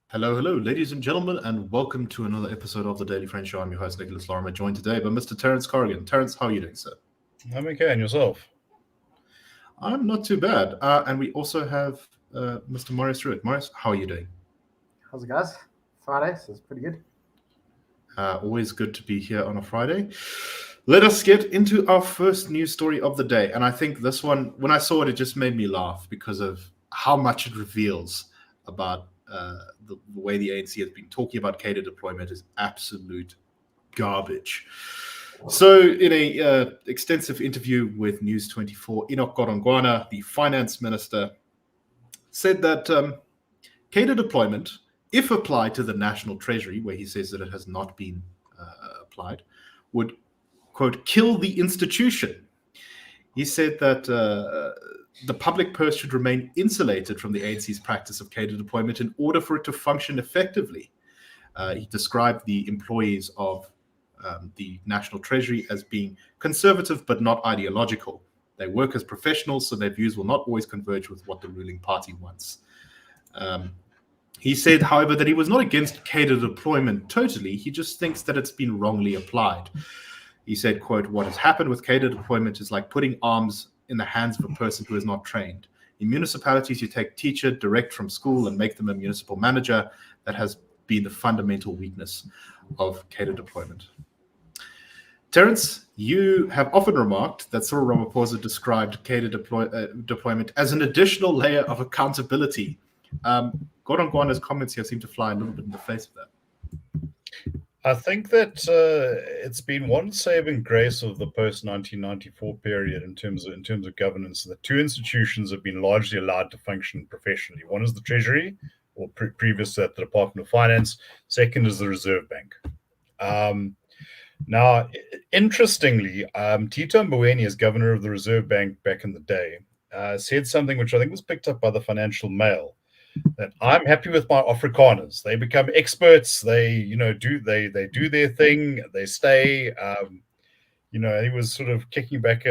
Hello, ladies and gentlemen, and welcome to another episode of the Daily Friend Show. I'm your host, Nicholas Lorimer, joined today by Mr. Terence Corrigan. Terence, how are you doing, sir? I'm okay, and yourself? I'm not too bad. And we also have Mr. Marius Roodt. Marius, how are you doing? How's it, guys? Friday, so it's pretty good. Always good to be here on a Friday. Let us get into our first news story of the day. And I think this one, when I saw it, it just made me laugh because of how much it reveals about the way the ANC has been talking about cadre deployment is absolute garbage. So in a extensive interview with News 24, Enoch Godongwana, the Finance Minister, said that cadre deployment, if applied to the National Treasury, where he says that it has not been applied, would, quote, kill the institution. He said that the public purse should remain insulated from the ANC's practice of cadre deployment in order for it to function effectively. He described the employees of the National Treasury as being conservative but not ideological. They work as professionals, so their views will not always converge with what the ruling party wants. He said, however, that he was not against cadre deployment totally. He just thinks that it's been wrongly applied. He said, quote, what has happened with cadre deployment is like putting arms in the hands of a person who is not trained. In municipalities, you take teacher direct from school and make them a municipal manager. That has been the fundamental weakness of cadre deployment. Terence, you have often remarked that Cyril Ramaphosa described cadre deployment as an additional layer of accountability. Godongwana's comments here seem to fly a little bit in the face of that. I think that it's been one saving grace of the post-1994 period in terms of governance. The two institutions have been largely allowed to function professionally. One is the Treasury, or previous to that, the Department of Finance. Second is the Reserve Bank. Now, interestingly, Tito Mboweni, as governor of the Reserve Bank back in the day, said something which I think was picked up by the Financial Mail, that I'm happy with my Afrikaners. They become experts. They, do their thing. They stay. He was sort of kicking back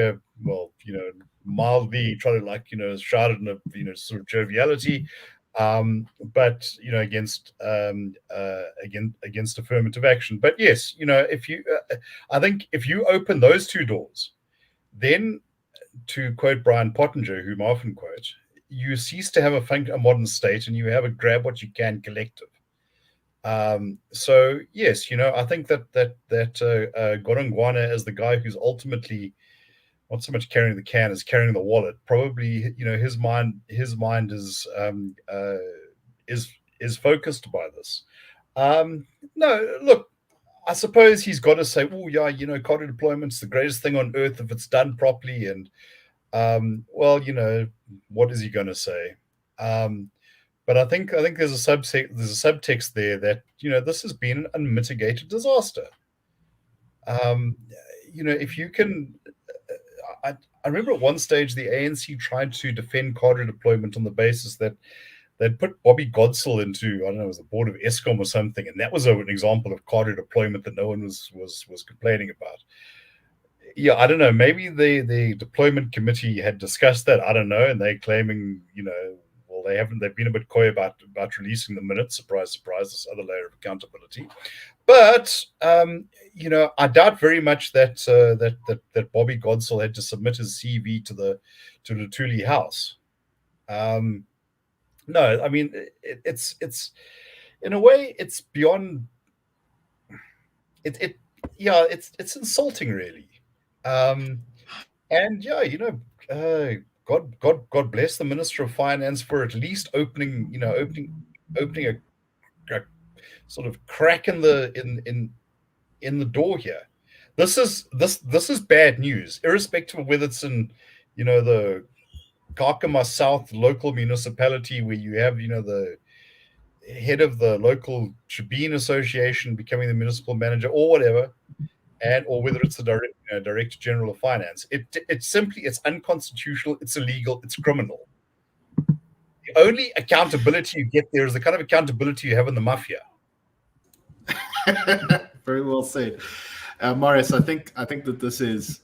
mildly trying to shrouded in a sort of joviality, but against affirmative action. But yes, I think if you open those two doors, then, to quote Brian Pottinger, whom I often quote, you cease to have a modern state and you have a grab what you can collective. So yes, I think that Godongwana, as the guy who's ultimately not so much carrying the can as carrying the wallet, probably his mind is focused by this. No, look, I suppose he's got to say, oh yeah, cadre deployment's the greatest thing on earth if it's done properly, and what is he going to say? But I think there's a subtext there that this has been an unmitigated disaster. If you can, I remember at one stage the ANC tried to defend cadre deployment on the basis that they'd put Bobby Godsell into, I don't know, it was the board of ESCOM or something, and that was an example of cadre deployment that no one was complaining about. Yeah, I don't know. Maybe the deployment committee had discussed that. I don't know, and they're claiming, they haven't. They've been a bit coy about releasing the minutes. Surprise, surprise. This other layer of accountability. But I doubt very much that Bobby Godsell had to submit his CV to the Thuli House. No, I mean it's in a way it's beyond. It's insulting, really. God bless the Minister of Finance for at least opening a sort of crack in the door here. This is bad news, irrespective of whether it's in the Kakama South local municipality where you have the head of the local Tribune Association becoming the municipal manager or whatever, or whether it's the Director General of Finance. It's unconstitutional, it's illegal, it's criminal. The only accountability you get there is the kind of accountability you have in the mafia. Very well said, Marius. I think that this is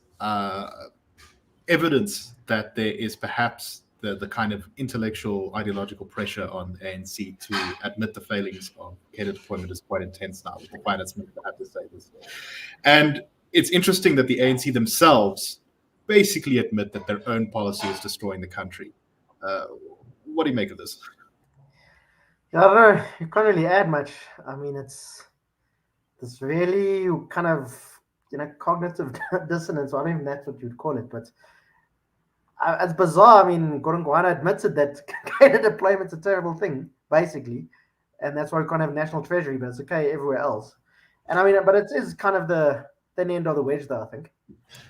evidence that there is perhaps the kind of intellectual, ideological pressure on ANC to admit the failings of cadre deployment is quite intense now, with the finance minister have to say this. And it's interesting that the ANC themselves basically admit that their own policy is destroying the country. What do you make of this? I don't know. You can't really add much. I mean, it's really kind of, cognitive dissonance. I don't even know that's what you'd call it, but it's bizarre. I mean, Godongwana admitted that cadre deployment's a terrible thing, basically, and that's why we can't have national treasury, but it's okay everywhere else. And I mean, but it is kind of the thin end of the wedge, though, I think.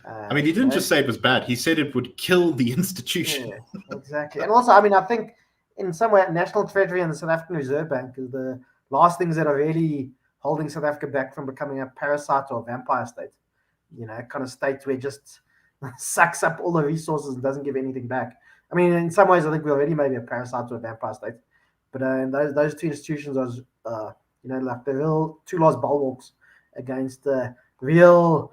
I mean, he didn't just say it was bad. He said it would kill the institution. Yeah, exactly. And also, I mean, I think in some way, National Treasury and the South African Reserve Bank is the last things that are really holding South Africa back from becoming a parasite or a vampire state. Kind of state where it just sucks up all the resources and doesn't give anything back. I mean, in some ways, I think we're already maybe a parasite or a vampire state. But in those two institutions are, like the real two last bulwarks against the real,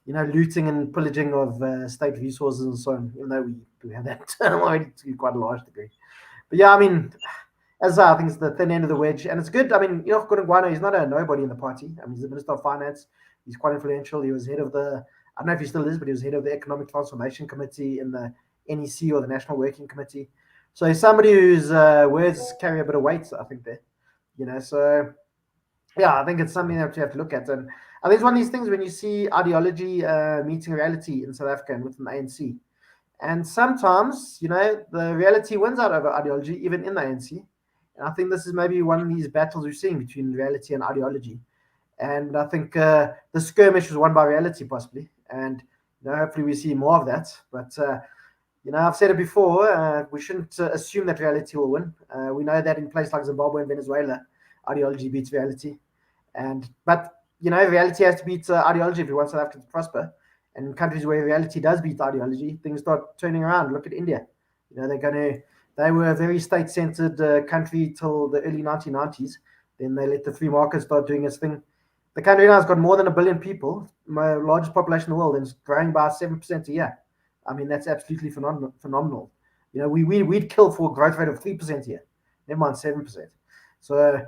looting and pillaging of state resources and so on, even though we have that already to quite a large degree. But yeah, I mean, as I think it's the thin end of the wedge, and it's good. I mean, Enoch Godongwana, he's not a nobody in the party. I mean, he's the Minister of Finance. He's quite influential. He was head of I don't know if he still is, but he was head of the Economic Transformation Committee in the NEC or the National Working Committee. So he's somebody whose words carry a bit of weight, I think, there. So yeah, I think it's something that you have to look at. And I think it's one of these things when you see ideology meeting reality in South Africa and within the ANC. And sometimes, the reality wins out over ideology, even in the ANC. And I think this is maybe one of these battles we're seeing between reality and ideology. And I think the skirmish was won by reality, possibly. And hopefully we see more of that. But, I've said it before, we shouldn't assume that reality will win. We know that in places like Zimbabwe and Venezuela, ideology beats reality. But reality has to beat ideology if we want South Africa to prosper. And in countries where reality does beat ideology, things start turning around. Look at India. They were a very state-centered country till the early 1990s. Then they let the free market start doing its thing. The country now has got more than 1 billion people, my largest population in the world, and it's growing by 7% a year. I mean, that's absolutely phenomenal. We'd kill for a growth rate of 3% a year, never mind 7%. So,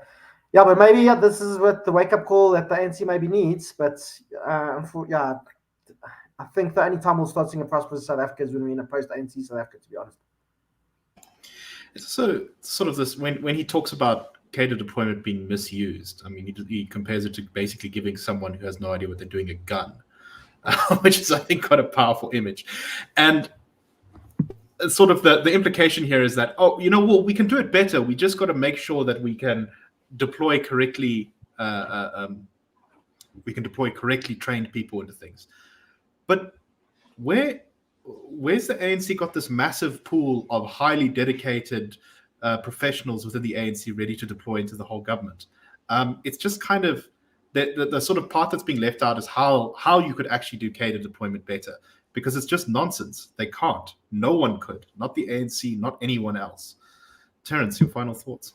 yeah, but maybe this is what the wake-up call that the ANC maybe needs. But I think the only time we'll start seeing a prosperous South Africa is when we're in a post-ANC South Africa, to be honest. It's sort of this when he talks about cadre deployment being misused. I mean, he compares it to basically giving someone who has no idea what they're doing a gun, which is, I think, quite a powerful image. And sort of the implication here is that, we can do it better. We just got to make sure that we can deploy correctly. We can deploy correctly trained people into things. But where's the ANC got this massive pool of highly dedicated professionals within the ANC ready to deploy into the whole government? It's just kind of the sort of part that's being left out is how you could actually do cadre deployment better, because it's just nonsense. They can't. No one could. Not the ANC, not anyone else. Terence, your final thoughts?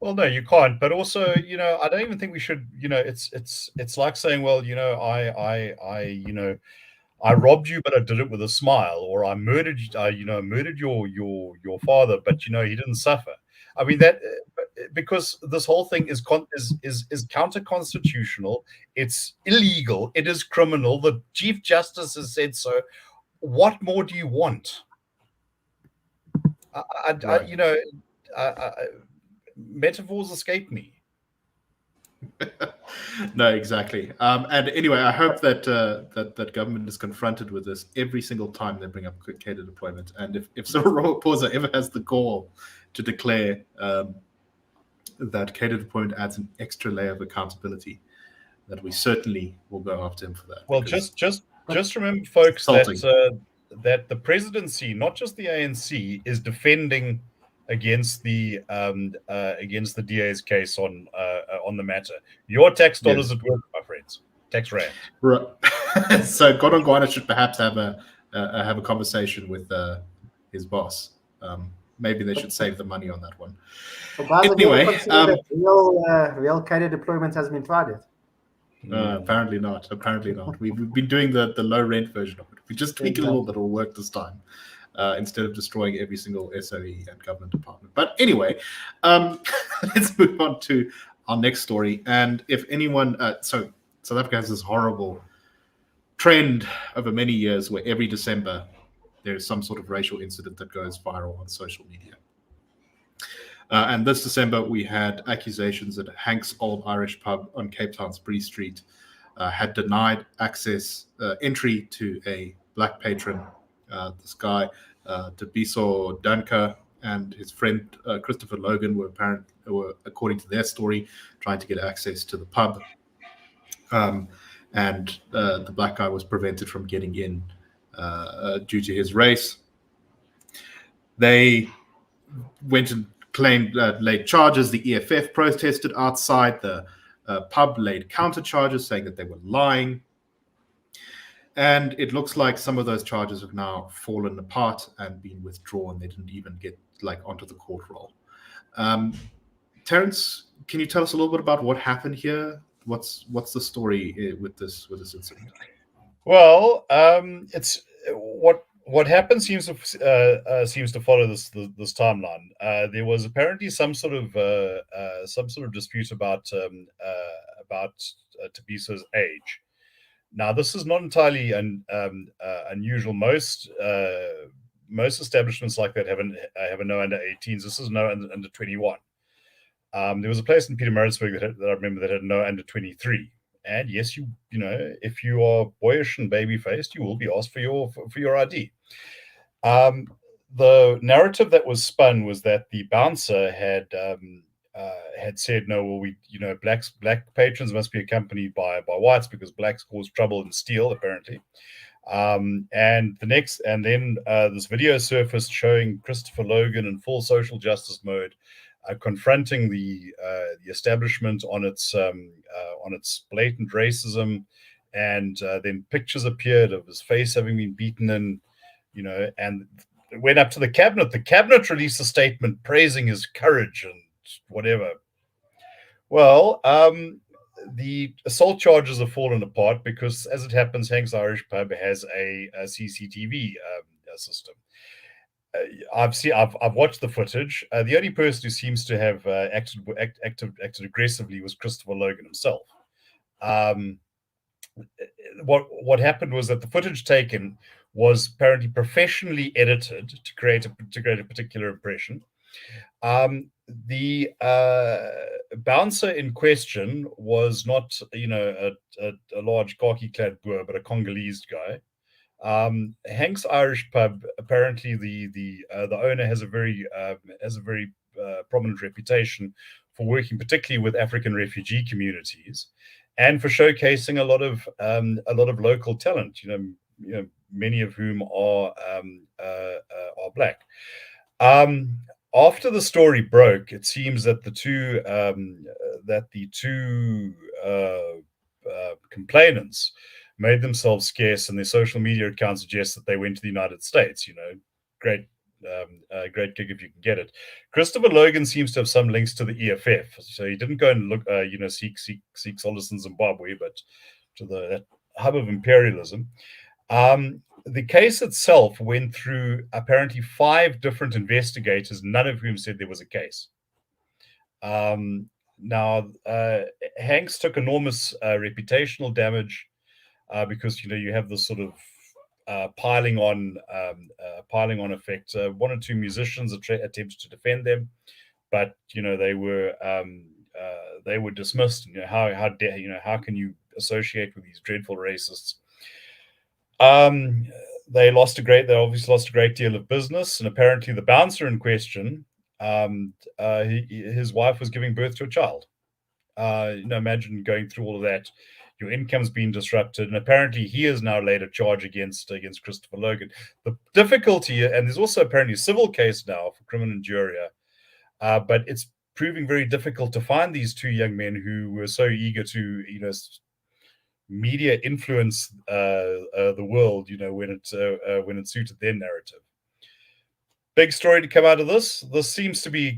Well, no, you can't. But also, I don't even think we should. It's like saying, well, I robbed you, but I did it with a smile, or I murdered your father, but he didn't suffer. I mean that because this whole thing is counter-constitutional. It's illegal. It is criminal. The Chief Justice has said so. What more do you want? Metaphors escape me. No, exactly. And anyway, I hope that that government is confronted with this every single time they bring up cadre deployment. And if Cyril Ramaphosa ever has the gall to declare that cadre deployment adds an extra layer of accountability, that we certainly will go after him for that. Well, just remember, folks, that the presidency, not just the ANC, is defending against the DA's case on the matter. Your tax dollars at work, my friends. Tax rand. Right. So Godongwana should perhaps have a conversation with his boss. maybe they should save the money on that one. So guys, Anyway, have you ever considered that real Cadre deployment has been tried yet? Apparently not. Apparently not. We've been doing the low rent version of it. We just tweak it a little bit, it'll work this time, instead of destroying every single SOE and government department. But anyway, let's move on to our next story. And if anyone, so South Africa has this horrible trend over many years where every December there's some sort of racial incident that goes viral on social media. And this December, we had accusations that Hank's Old Irish Pub on Cape Town's Bree Street had denied entry to a black patron. This guy, Debiso Danka, and his friend Christopher Logan were, according to their story, trying to get access to the pub. And the black guy was prevented from getting in due to his race. They went and claimed laid charges. The EFF protested outside. The pub laid counter charges saying that they were lying. And it looks like some of those charges have now fallen apart and been withdrawn. They didn't even get onto the court roll. Terence, can you tell us a little bit about what happened here? What's the story with this incident? Well, it's what happened seems to follow this timeline. There was apparently some sort of dispute about Tabiso's age. Now, this is not entirely unusual. Most establishments like that have a no under 18s. This is no under 21. There was a place in Pietermaritzburg that I remember that had no under 23. And yes, you know, if you are boyish and baby-faced, you will be asked for your ID. The narrative that was spun was that the bouncer had said, no, well, black patrons must be accompanied by whites because blacks cause trouble and steal, apparently. And then this video surfaced showing Christopher Logan in full social justice mode, confronting the establishment on its blatant racism, and then pictures appeared of his face having been beaten in, and it went up to the cabinet. The cabinet released a statement praising his courage and whatever. Well, the assault charges have fallen apart because, as it happens, Hank's Irish Pub has a CCTV system. I've watched the footage. The only person who seems to have acted aggressively was Christopher Logan himself. What happened was that the footage taken was apparently professionally edited to create a particular impression. The bouncer in question was not, a large khaki-clad Boer, but a Congolese guy. Hank's Irish Pub, apparently the owner has a very prominent reputation for working particularly with African refugee communities and for showcasing a lot of local talent. Many of whom are black. After the story broke, it seems that the two complainants made themselves scarce, and their social media accounts suggest that they went to the United States. Great gig if you can get it. Christopher Logan seems to have some links to the EFF, so he didn't go and look, seek solace in Zimbabwe, but to that hub of imperialism. The case itself went through apparently 5 different investigators, none of whom said there was a case. Now, Hanks took enormous reputational damage because you have this sort of piling on effect. 1 or 2 musicians attempted to defend them, but they were dismissed. How can you associate with these dreadful racists? They obviously lost a great deal of business, and apparently the bouncer in question, his wife was giving birth to a child. Imagine going through all of that. Your income's been disrupted, and apparently he has now laid a charge against Christopher Logan. The difficulty, and there's also apparently a civil case now for criminal injuria, but it's proving very difficult to find these 2 young men who were so eager to, media influence the world, when it suited their narrative. big story to come out of this. This seems to be,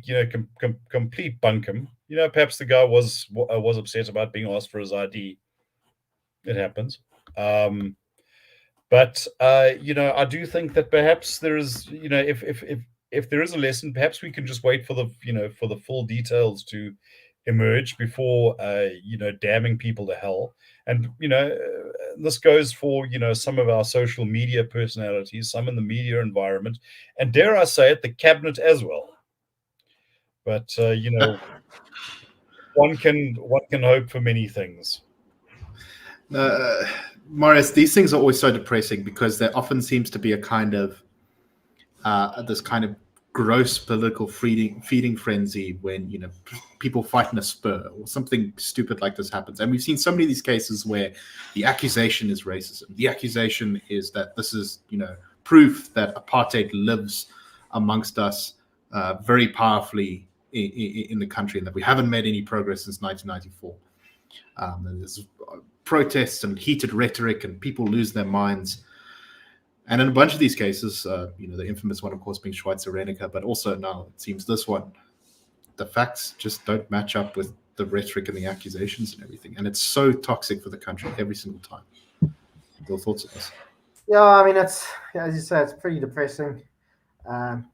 complete bunkum. Perhaps the guy was upset about being asked for his ID. It happens. But I do think that perhaps there is, if there is a lesson, perhaps we can just wait for the full details to emerge before damning people to hell. And this goes for some of our social media personalities, some in the media environment, and dare I say it, the cabinet as well. But one can hope for many things. Marius, these things are always so depressing because there often seems to be a kind of this kind of gross political feeding frenzy when people fight in a spur or something stupid like this happens. And we've seen so many of these cases where the accusation is racism. The accusation is that this is proof that apartheid lives amongst us very powerfully in the country, and that we haven't made any progress since 1994. And there's protests and heated rhetoric, and people lose their minds. And in a bunch of these cases, the infamous one, of course, being Schweitzer-Reneke, but also now it seems this one, the facts just don't match up with the rhetoric and the accusations and everything. And it's so toxic for the country every single time. Your thoughts on this? Yeah, I mean, it's, as you say, it's pretty depressing. And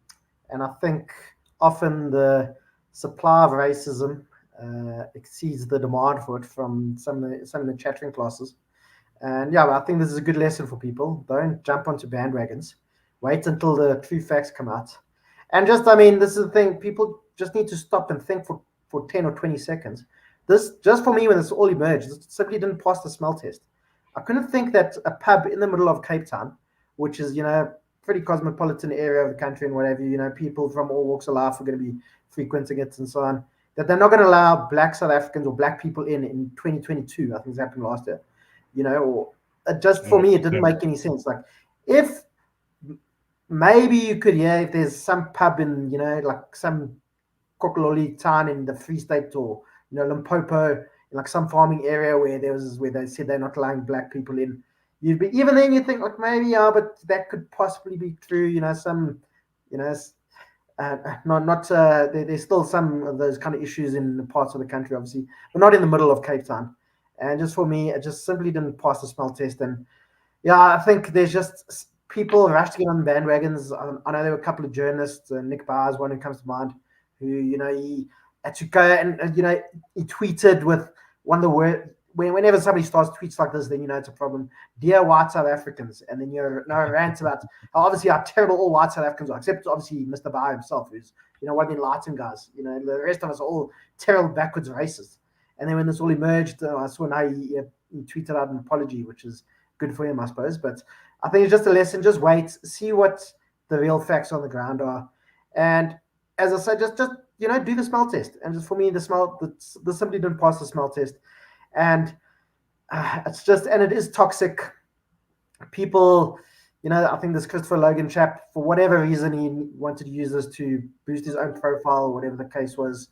I think often the supply of racism exceeds the demand for it from some of the chattering classes. And yeah, I think this is a good lesson for people. Don't jump onto bandwagons. Wait until the true facts come out. And this is the thing, people just need to stop and think for 10 or 20 seconds. This, just for me, when this all emerged, it simply didn't pass the smell test. I couldn't think that a pub in the middle of Cape Town, which is, pretty cosmopolitan area of the country and whatever, people from all walks of life are going to be frequenting it and so on, that they're not going to allow black South Africans or black people in 2022. I think it's happened last year. Or just for me, it didn't make any sense. Like, if maybe you could, if there's some pub in, like some Kokololi town in the Free State or, Limpopo, in like some farming area where they said they're not allowing black people in, even then you think like maybe, but that could possibly be true. There's still some of those kind of issues in the parts of the country, obviously, but not in the middle of Cape Town. And just for me, it just simply didn't pass the smell test. And yeah, I think there's just people rushed to get on bandwagons. I know there were a couple of journalists, Nick Barr's one who comes to mind, who, he had to go and he tweeted with one of the words. Whenever somebody starts tweets like this, then it's a problem. Dear white South Africans. And then rant about how terrible all white South Africans are, except obviously Mr. Barr himself, who's, one of the enlightened guys. The rest of us are all terrible, backwards racists. And then when this all emerged, I saw now he tweeted out an apology, which is good for him, I suppose. But I think it's just a lesson. Just wait, see what the real facts on the ground are. And as I said, just do the smell test. And just for me, this simply didn't pass the smell test. And it is toxic. People, I think this Christopher Logan chap, for whatever reason, he wanted to use this to boost his own profile, whatever the case was.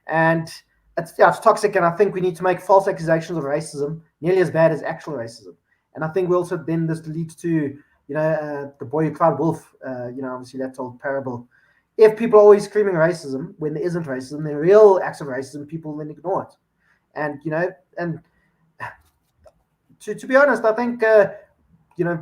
And it's toxic, and I think we need to make false accusations of racism nearly as bad as actual racism. And I think we also then this leads to the boy who cried wolf. Obviously that old parable. If people are always screaming racism when there isn't racism, then real acts of racism, people then ignore it. And and to be honest, I think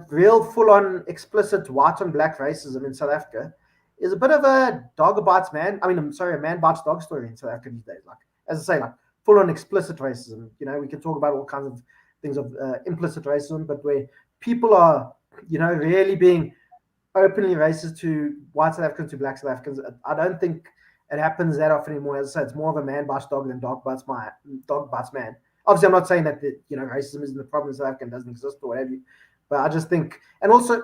real full-on explicit white on black racism in South Africa is a bit of a dog bites man. I mean, a man bites dog story in South Africa these days. Like, as I say, like full-on explicit racism. We can talk about all kinds of things of implicit racism, but where people are, really being openly racist to white South Africans, to black South Africans, I don't think it happens that often anymore. As I say, it's more of a man bites dog than dog bites man. Obviously, I'm not saying that racism isn't a problem in South Africa and doesn't exist or whatever, but I just think, and also,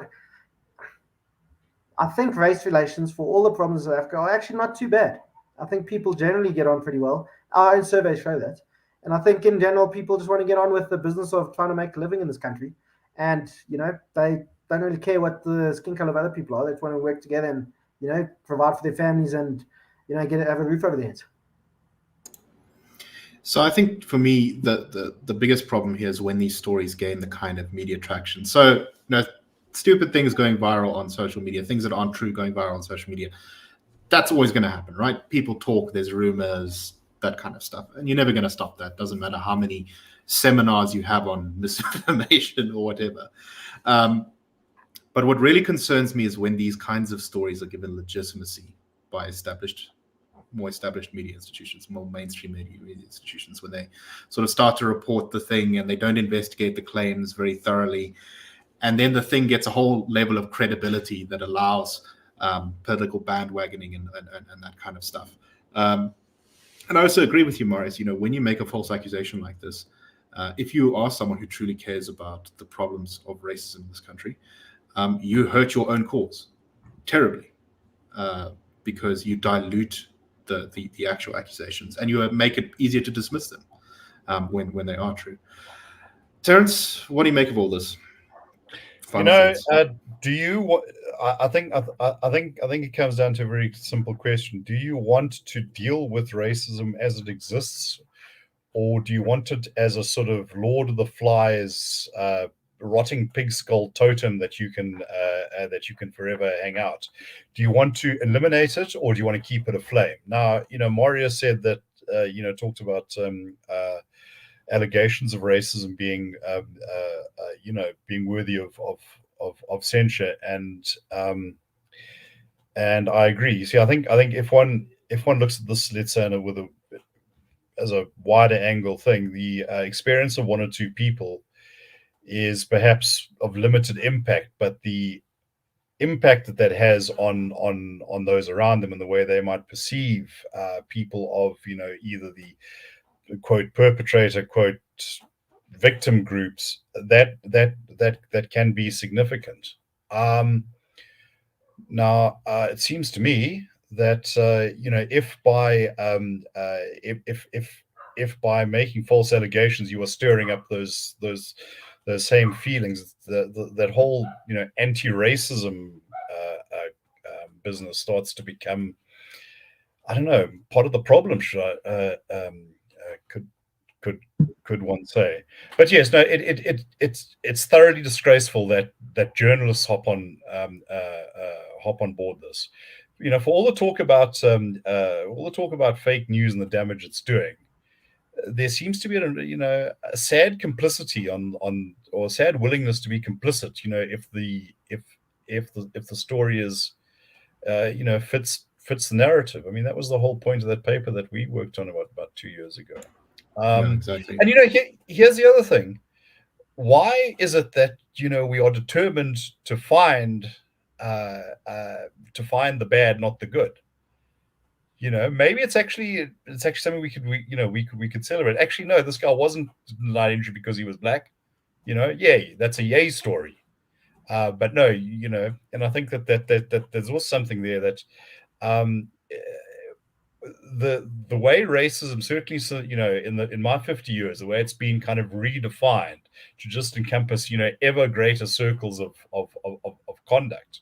I think race relations for all the problems in South Africa are actually not too bad. I think people generally get on pretty well. Our own surveys show that. And I think in general, people just want to get on with the business of trying to make a living in this country. And, they don't really care what the skin color of other people are. They just want to work together and, provide for their families and, have a roof over their heads. So I think for me, the biggest problem here is when these stories gain the kind of media traction. So, stupid things going viral on social media, things that aren't true going viral on social media. That's always going to happen, right? People talk, there's rumors, that kind of stuff. And you're never going to stop that. Doesn't matter how many seminars you have on misinformation or whatever. But what really concerns me is when these kinds of stories are given legitimacy by more established media institutions, more mainstream media institutions, when they sort of start to report the thing and they don't investigate the claims very thoroughly. And then the thing gets a whole level of credibility that allows political bandwagoning and that kind of stuff. And I also agree with you, Marius. When you make a false accusation like this, if you are someone who truly cares about the problems of racism in this country, you hurt your own cause terribly because you dilute the actual accusations and you make it easier to dismiss them when they are true. Terence, what do you make of all this? Do you? I think it comes down to a very simple question. Do you want to deal with racism as it exists, or do you want it as a sort of Lord of the Flies, rotting pig skull totem that you can forever hang out? Do you want to eliminate it, or do you want to keep it aflame? Now, Marius said that talked about allegations of racism being being worthy of censure, and I agree. See, I think if one looks at this, let's say, as a wider angle thing, the experience of one or two people is perhaps of limited impact, but the impact that has on those around them and the way they might perceive people of either the quote perpetrator, quote victim groups, that can be significant. Now, it seems to me that if by making false allegations you are stirring up those same feelings, that whole anti-racism business starts to become, I don't know, part of the problem. Could one say? But yes, no, it's thoroughly disgraceful that journalists hop on board this. For all the talk about fake news and the damage it's doing, there seems to be a sad complicity or a sad willingness to be complicit. If the story is fits the narrative. I mean, that was the whole point of that paper that we worked on about 2 years ago. Exactly. And here's the other thing. Why is it that we are determined to find the bad, not the good? Maybe it's actually something we could celebrate. Actually, no, this guy wasn't denied injury because he was black. Yay, that's a yay story. But no, and I think that there's also something there that the way racism, certainly, in my 50 years, the way it's been kind of redefined to just encompass, ever greater circles of conduct.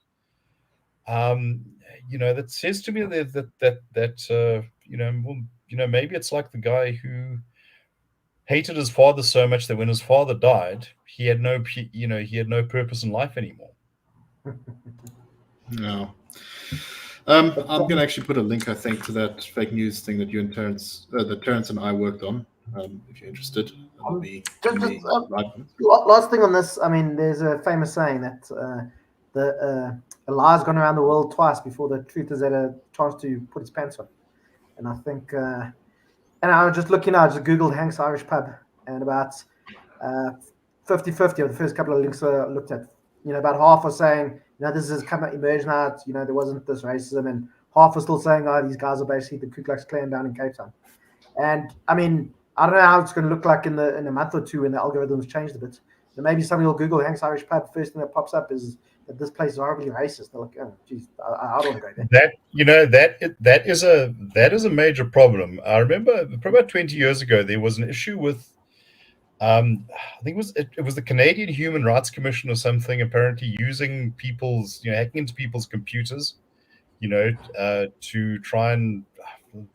That says to me that maybe it's like the guy who hated his father so much that when his father died, he had no purpose in life anymore. No. I'm going to actually put a link, I think, to that fake news thing that that Terence and I worked on. If you're interested, that'll be last thing on this. I mean, there's a famous saying that the lie's gone around the world twice before the truth has had a chance to put its pants on. And I think, and I was just looking, I just Googled Hank's Irish Pub, and about 50-50 of the first couple of links I looked at, about half were saying, this has come emerged now, there wasn't this racism, and half were still saying, these guys are basically the Ku Klux Klan down in Cape Town. And I mean, I don't know how it's going to look like in a month or two when the algorithms changed a bit. And maybe somebody will Google Hank's Irish Pub. First thing that pops up is that this place is horribly racist. They're like, oh, geez, I don't go there. That is a major problem. I remember probably about 20 years ago there was an issue with, I think it was the Canadian Human Rights Commission or something, apparently using people's, hacking into people's computers, to try and,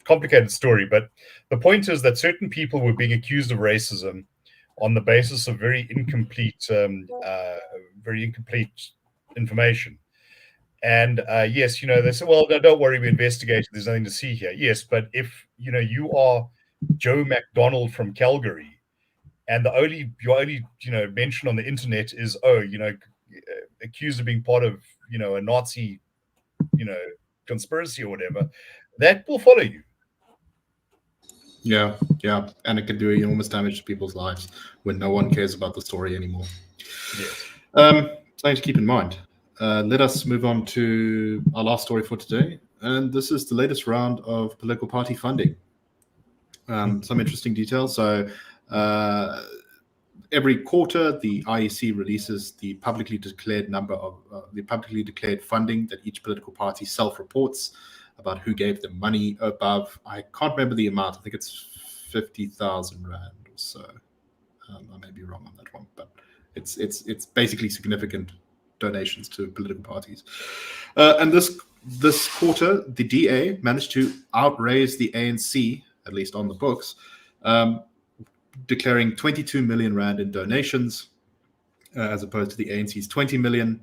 complicated story, but the point is that certain people were being accused of racism on the basis of very incomplete information. And yes, they say, well, no, don't worry, we investigated. There's nothing to see here. Yes, but if you are Joe McDonald from Calgary, and your only mention on the internet is accused of being part of a Nazi conspiracy or whatever, that will follow you. Yeah, and it can do enormous damage to people's lives when no one cares about the story anymore. Yes. Something to keep in mind. Let us move on to our last story for today, and this is the latest round of political party funding. Some interesting details. So every quarter, the IEC releases the publicly declared number of the publicly declared funding that each political party self-reports about who gave them money above. I can't remember the amount. I think it's 50,000 rand or so. I may be wrong on that one, but it's basically significant donations to political parties. And this quarter, the DA managed to outraise the ANC, at least on the books, declaring 22 million rand in donations, as opposed to the ANC's 20 million.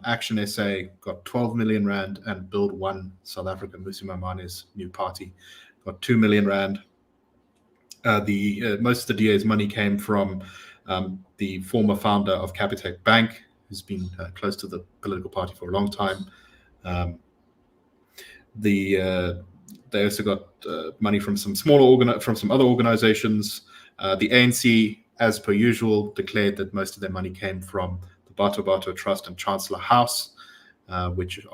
Action SA got 12 million rand, and Build One South Africa, Mmusi Maimani's new party, got 2 million rand. Most of the DA's money came from the former founder of Capitec Bank, who's been close to the political party for a long time. They also got money from some other organizations. The ANC, as per usual, declared that most of their money came from the Bato Trust and Chancellor House, which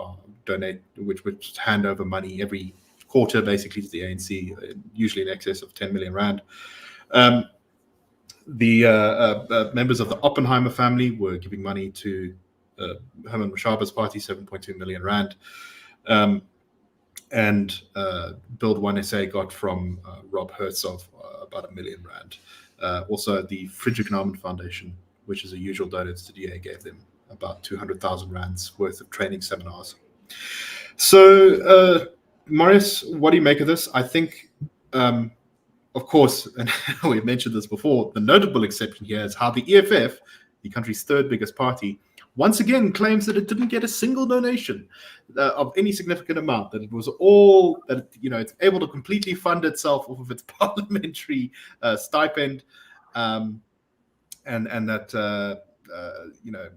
hand over money every quarter, basically, to the ANC, usually in excess of 10 million rand. The members of the Oppenheimer family were giving money to Herman Mashaba's party, 7.2 million rand. And Build One SA got from Rob Hertzog about 1 million rand. Also, the Friedrich Naumann Foundation, which is a usual donor to the DA, gave them about 200,000 rands worth of training seminars. So, Marius, what do you make of this? I think, of course, and we've mentioned this before, the notable exception here is how the EFF, the country's third biggest party, once again claims that it didn't get a single donation of any significant amount, that it was all, that it's able to completely fund itself off of its parliamentary stipend, and that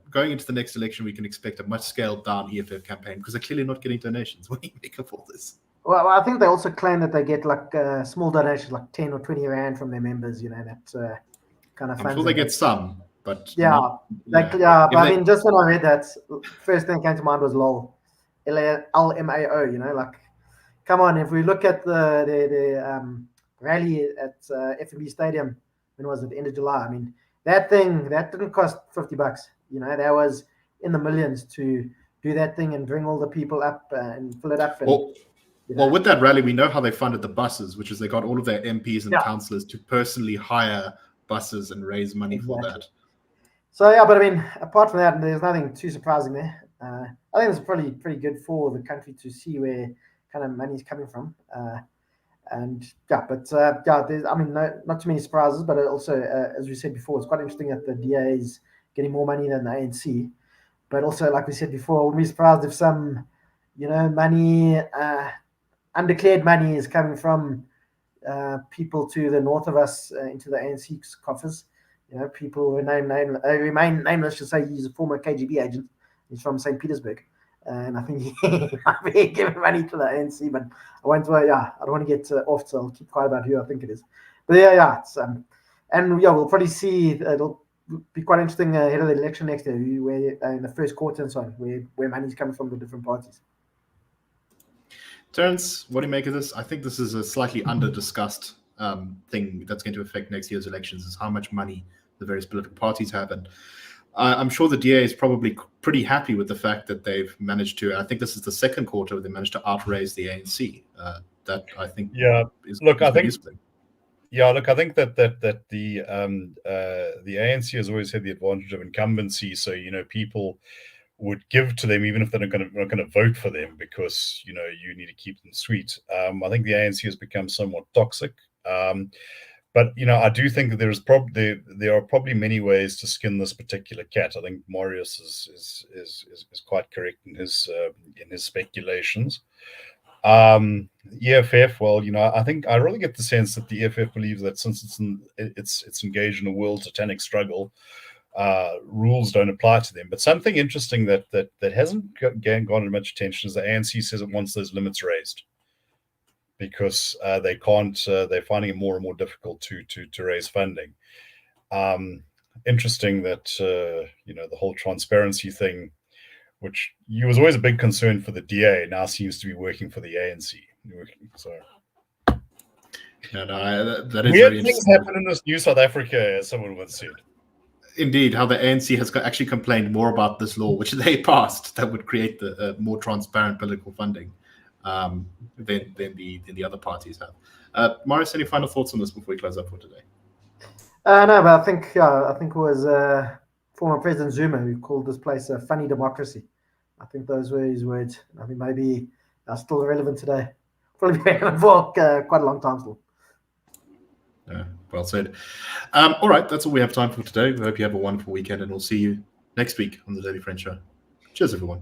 going into the next election, we can expect a much scaled down EFF campaign, because they're clearly not getting donations. What do you make of all this? Well, I think they also claim that they get like small donations, like 10 or 20 rand from their members. That kind of. I'm sure they get some. But I mean, just when I read that, first thing that came to mind was LOL, LMAO. Like, come on, if we look at the rally at FNB Stadium, when was it? End of July. I mean, that didn't cost $50. That was in the millions to do that thing and bring all the people up and fill it up. Well, with that rally, we know how they funded the buses, which is they got all of their MPs and councillors to personally hire buses and raise money for that. So but I mean, apart from that, there's nothing too surprising there. I think it's pretty good for the country to see where kind of money's coming from. There's, I mean, not too many surprises, but also, as we said before, it's quite interesting that the DA is getting more money than the ANC. But also, like we said before, I wouldn't be surprised if some, money, undeclared money is coming from people to the north of us into the ANC's coffers. People who remain nameless, should say he's a former KGB agent. He's from St. Petersburg. And I think he might be giving money to the ANC, but I don't want to get off, so I'll keep quiet about who I think it is. But it's, we'll probably see, it'll be quite interesting ahead of the election next year, where in the first quarter and so on, where money's coming from the different parties. Terence, what do you make of this? I think this is a slightly under-discussed thing that's going to affect next year's elections, is how much money the various political parties have. And I'm sure the DA is probably pretty happy with the fact that they've managed to, I think this is the second quarter where they managed to outraise the ANC. That I think useful. I think that the ANC has always had the advantage of incumbency. So, people would give to them even if they're not going to vote for them, because, you need to keep them sweet. I think the ANC has become somewhat toxic. But I do think that there are probably many ways to skin this particular cat. I think Marius is quite correct in his speculations. EFF, well, I think I really get the sense that the EFF believes that since it's engaged in a world titanic struggle, rules don't apply to them. But something interesting that hasn't garnered much attention is the ANC says it wants those limits raised, because they can't. They're finding it more and more difficult to raise funding. Interesting that the whole transparency thing, which was always a big concern for the DA, now seems to be working for the ANC. So, that is weird very things interesting. happen in this new South Africa, as someone once said. Indeed, how the ANC has actually complained more about this law, which they passed, that would create the more transparent political funding than the other parties have. Marius, any final thoughts on this before we close up for today? No, but I think it was former President Zuma who called this place a funny democracy. I think those were his words. I mean, maybe are still relevant today. Probably been for quite a long time still. Well said. All right, that's all we have time for today. We hope you have a wonderful weekend, and we'll see you next week on the Daily Friend Show. Cheers, everyone.